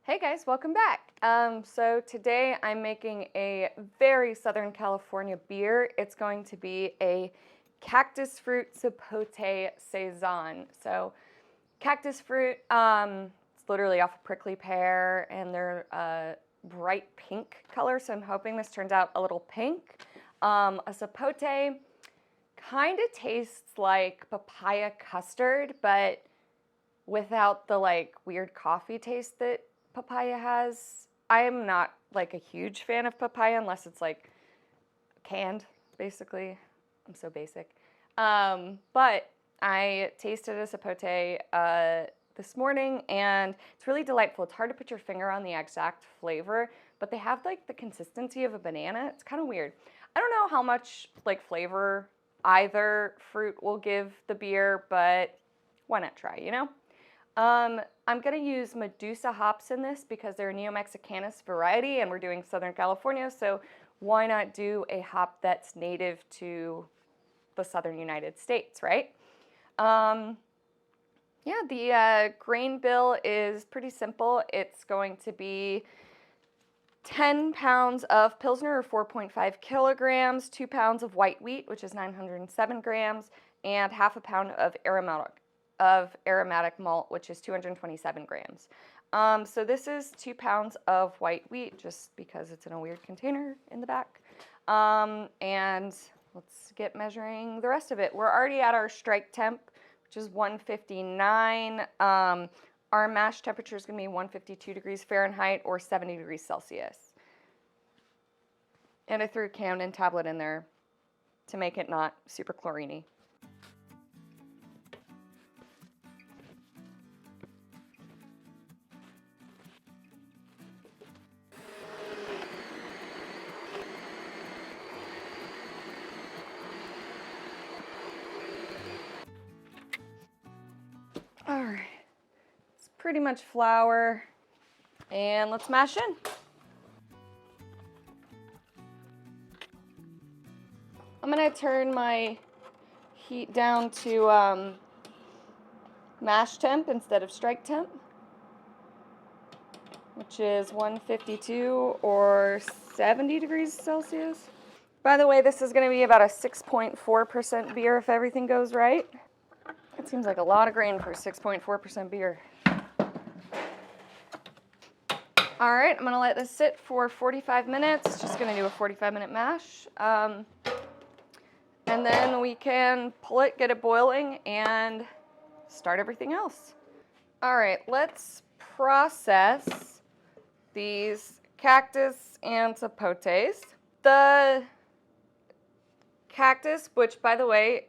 Hey guys, welcome back. So today I'm making a very Southern California beer. It's going to be a cactus fruit Sapote Saison. So cactus fruit, it's literally off a prickly pear and they're a bright pink color. So I'm hoping this turns out a little pink. A Sapote kind of tastes like papaya custard, but without the weird coffee taste that papaya has. I am not a huge fan of papaya unless it's canned, basically. I'm so basic. But I tasted a Sapote this morning and it's really delightful. It's hard to put your finger on the exact flavor, but they have the consistency of a banana. It's kind of weird. I don't know how much flavor either fruit will give the beer, but why not try, you know? I'm going to use Medusa hops in this because they're a Neo-Mexicanus variety and we're doing Southern California, so why not do a hop that's native to the Southern United States, right? Yeah, the grain bill is pretty simple. It's going to be 10 pounds of Pilsner, or 4.5 kilograms, 2 pounds of white wheat, which is 907 grams, and half a pound of aromatic malt, which is 227 grams. So this is 2 pounds of white wheat, just because it's in a weird container in the back. And let's get measuring the rest of it. We're already at our strike temp, which is 159. Our mash temperature is going to be 152 degrees Fahrenheit or 70 degrees Celsius. And I threw a Camden tablet in there to make it not super chlorine-y. All right, it's pretty much flour, and let's mash in. I'm gonna turn my heat down to mash temp instead of strike temp, which is 152 or 70 degrees Celsius. By the way, this is gonna be about a 6.4% beer if everything goes right. It seems like a lot of grain for a 6.4% beer. All right, I'm gonna let this sit for 45 minutes. Just gonna do a 45-minute mash. And then we can pull it, get it boiling, and start everything else. All right, let's process these cactus and sapotes. The cactus, which by the way,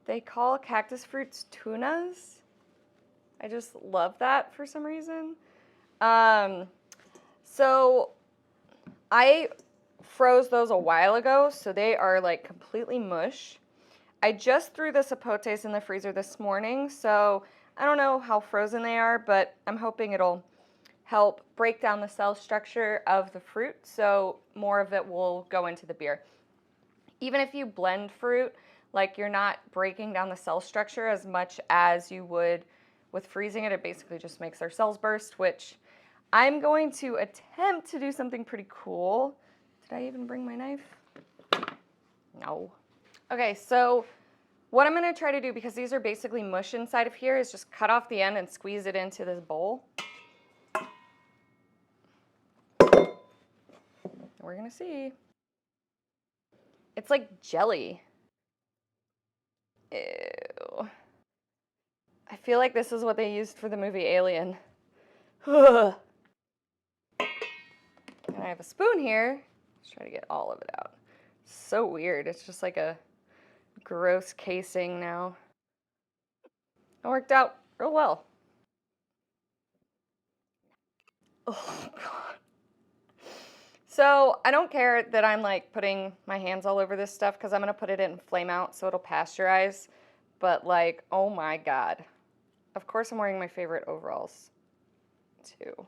they call cactus fruits tunas. I just love that for some reason. So I froze those a while ago, so they are completely mush. I just threw the sapotes in the freezer this morning, so I don't know how frozen they are, but I'm hoping it'll help break down the cell structure of the fruit, so more of it will go into the beer. Even if you blend fruit, you're not breaking down the cell structure as much as you would with freezing it. It basically just makes their cells burst, which I'm going to attempt to do something pretty cool. Did I even bring my knife? No. Okay, so what I'm gonna try to do, because these are basically mush inside of here, is just cut off the end and squeeze it into this bowl. We're gonna see. It's like jelly. Ew. I feel like this is what they used for the movie Alien. And I have a spoon here. Let's try to get all of it out. So weird. It's just like a gross casing now. It worked out real well. Oh, God. So I don't care that I'm putting my hands all over this stuff because I'm going to put it in flame out so it'll pasteurize. But oh my God. Of course I'm wearing my favorite overalls too.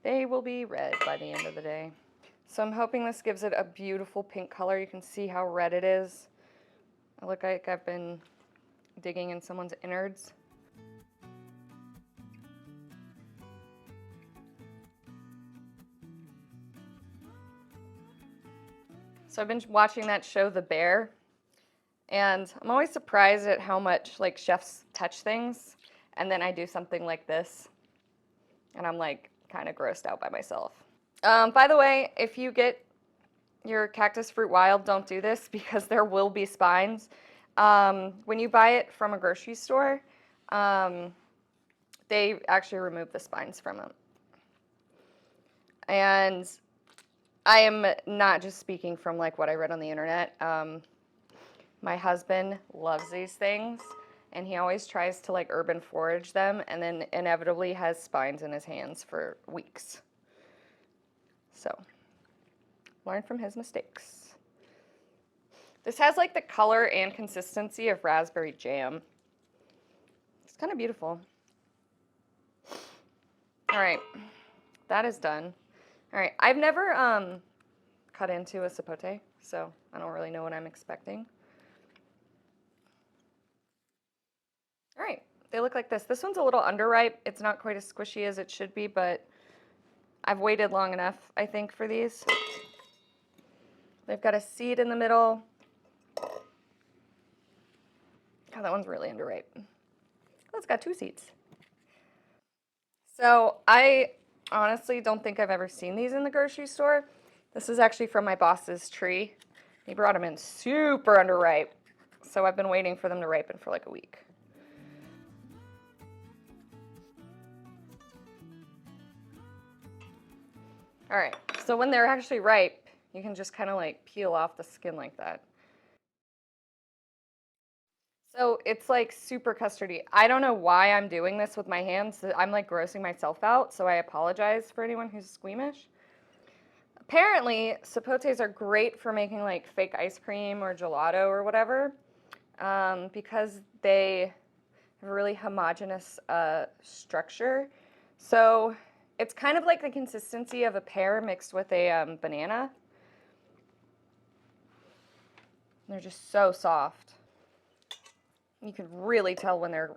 They will be red by the end of the day. So I'm hoping this gives it a beautiful pink color. You can see how red it is. I look like I've been digging in someone's innards. So I've been watching that show, The Bear, and I'm always surprised at how much like chefs touch things, and then I do something like this, and I'm like kind of grossed out by myself. By the way, if you get your cactus fruit wild, don't do this because there will be spines. When you buy it from a grocery store, they actually remove the spines from them. And I am not just speaking from like what I read on the internet. My husband loves these things, and he always tries to like urban forage them, and then inevitably has spines in his hands for weeks. So, learn from his mistakes. This has like the color and consistency of raspberry jam. It's kind of beautiful. All right, that is done. All right, I've never cut into a sapote, so I don't really know what I'm expecting. All right, they look like this. This one's a little underripe. It's not quite as squishy as it should be, but I've waited long enough, I think, for these. They've got a seed in the middle. God, that one's really underripe. Oh, it's got 2 seeds. So I honestly don't think I've ever seen these in the grocery store. This is actually from my boss's tree. He brought them in super underripe. So I've been waiting for them to ripen for like a week. All right, so when they're actually ripe, you can just kind of like peel off the skin like that. So it's like super custardy. I don't know why I'm doing this with my hands. I'm like grossing myself out, so I apologize for anyone who's squeamish. Apparently, sapotes are great for making like fake ice cream or gelato or whatever, because they have a really homogeneous structure. So it's kind of like the consistency of a pear mixed with a banana. They're just so soft. You can really tell when they're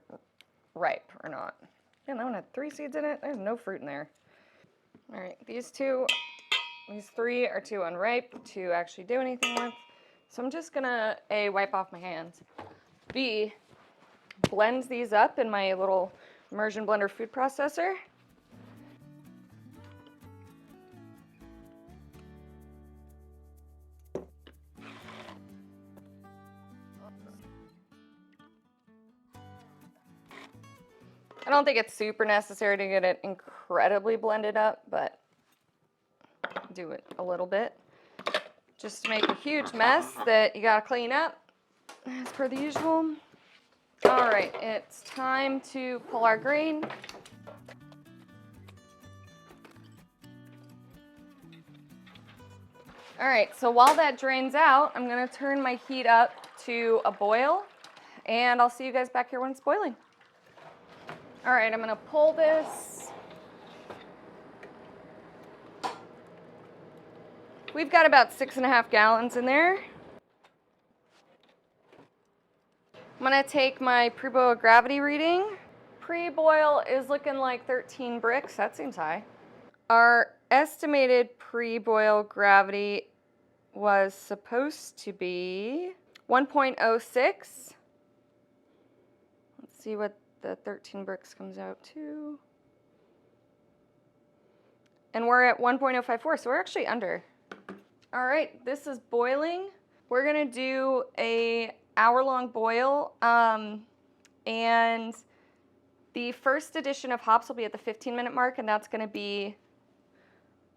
ripe or not. Man, that one had 3 seeds in it. There's no fruit in there. All right, these 3 are too unripe to actually do anything with. So I'm just gonna A, wipe off my hands, B, blend these up in my little immersion blender food processor. I don't think it's super necessary to get it incredibly blended up, but do it a little bit. Just to make a huge mess that you gotta clean up, as per the usual. All right, it's time to pull our grain. All right, so while that drains out, I'm gonna turn my heat up to a boil, and I'll see you guys back here when it's boiling. All right, I'm gonna pull this. We've got about 6.5 gallons in there. I'm gonna take my pre-boil gravity reading. Pre-boil is looking like 13 bricks. That seems high. Our estimated pre-boil gravity was supposed to be 1.06. Let's see what the 13 bricks comes out to. And we're at 1.054, so we're actually under. All right, this is boiling. We're gonna do a hour-long boil, and the first addition of hops will be at the 15-minute mark, and that's gonna be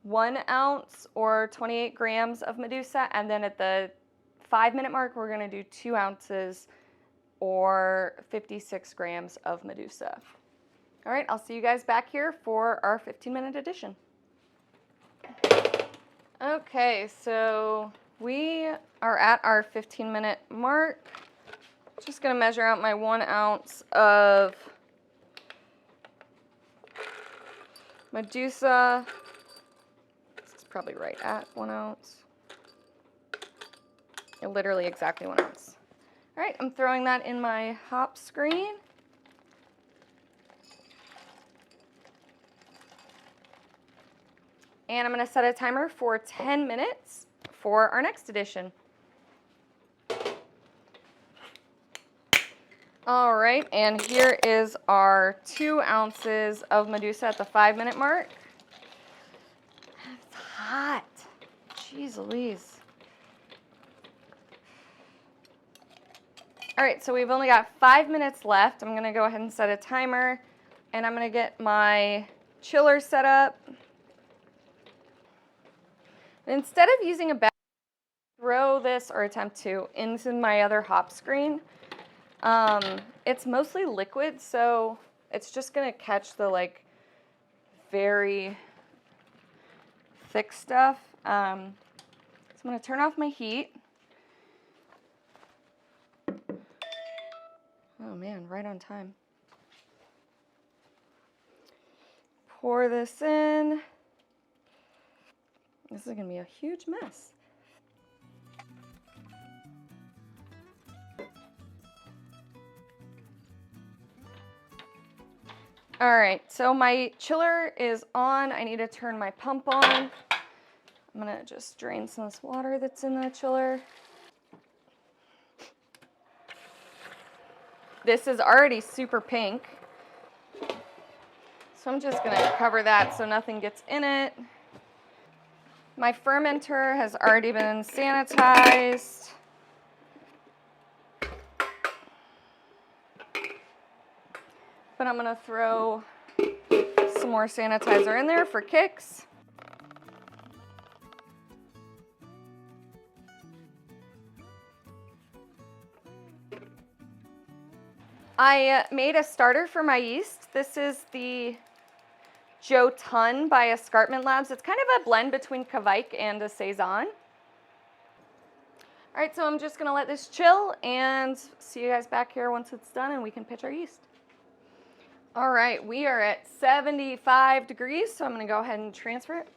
1 ounce or 28 grams of Medusa, and then at the 5-minute mark, we're gonna do 2 ounces or 56 grams of Medusa. All right, I'll see you guys back here for our 15-minute addition. Okay, so we are at our 15-minute mark. Just gonna measure out my 1 ounce of Medusa. This is probably right at 1 ounce. Literally exactly 1 ounce. All right, I'm throwing that in my hop screen. And I'm gonna set a timer for 10 minutes for our next edition. All right, and here is our 2 ounces of Medusa at the 5-minute mark. It's hot. Jeez Louise. All right, so we've only got 5 minutes left. I'm gonna go ahead and set a timer, and I'm gonna get my chiller set up. Instead of using a bag, throw this, or attempt to, into my other hop screen. It's mostly liquid, so it's just gonna catch the like very thick stuff. So I'm gonna turn off my heat. Oh man, right on time. Pour this in. This is gonna be a huge mess. All right, so my chiller is on. I need to turn my pump on. I'm gonna just drain some of this water that's in the chiller. This is already super pink. So I'm just gonna cover that so nothing gets in it. My fermenter has already been sanitized. But I'm gonna throw some more sanitizer in there for kicks. I made a starter for my yeast. This is the Joe Ton by Escarpment Labs. It's kind of a blend between Kveik and a Saison. All right, so I'm just gonna let this chill and see you guys back here once it's done and we can pitch our yeast. All right, we are at 75 degrees, so I'm gonna go ahead and transfer it.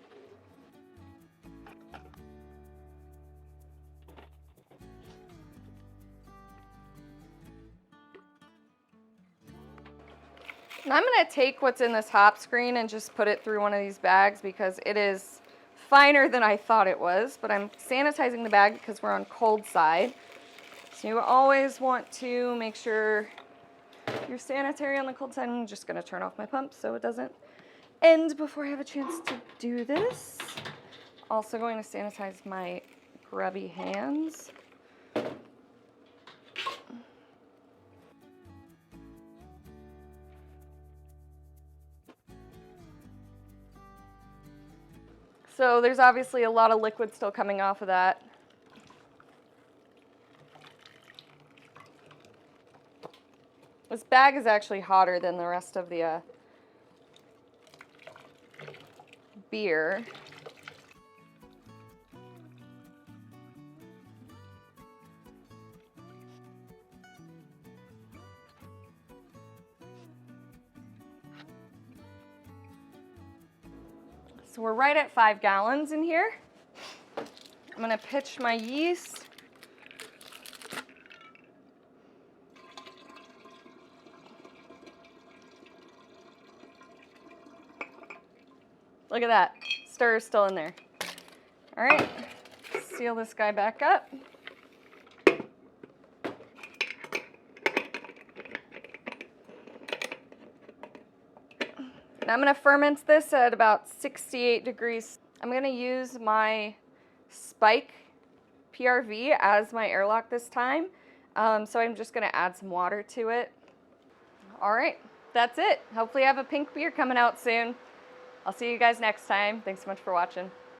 And I'm gonna take what's in this hop screen and just put it through one of these bags because it is finer than I thought it was, but I'm sanitizing the bag because we're on cold side. So you always want to make sure you're sanitary on the cold side. I'm just gonna turn off my pump so it doesn't end before I have a chance to do this. Also going to sanitize my grubby hands. So there's obviously a lot of liquid still coming off of that. This bag is actually hotter than the rest of the beer. So we're right at 5 gallons in here. I'm gonna pitch my yeast. Look at that, stir is still in there. All right, seal this guy back up. Now I'm gonna ferment this at about 68 degrees. I'm gonna use my Spike PRV as my airlock this time. So I'm just gonna add some water to it. All right, that's it. Hopefully I have a pink beer coming out soon. I'll see you guys next time. Thanks so much for watching.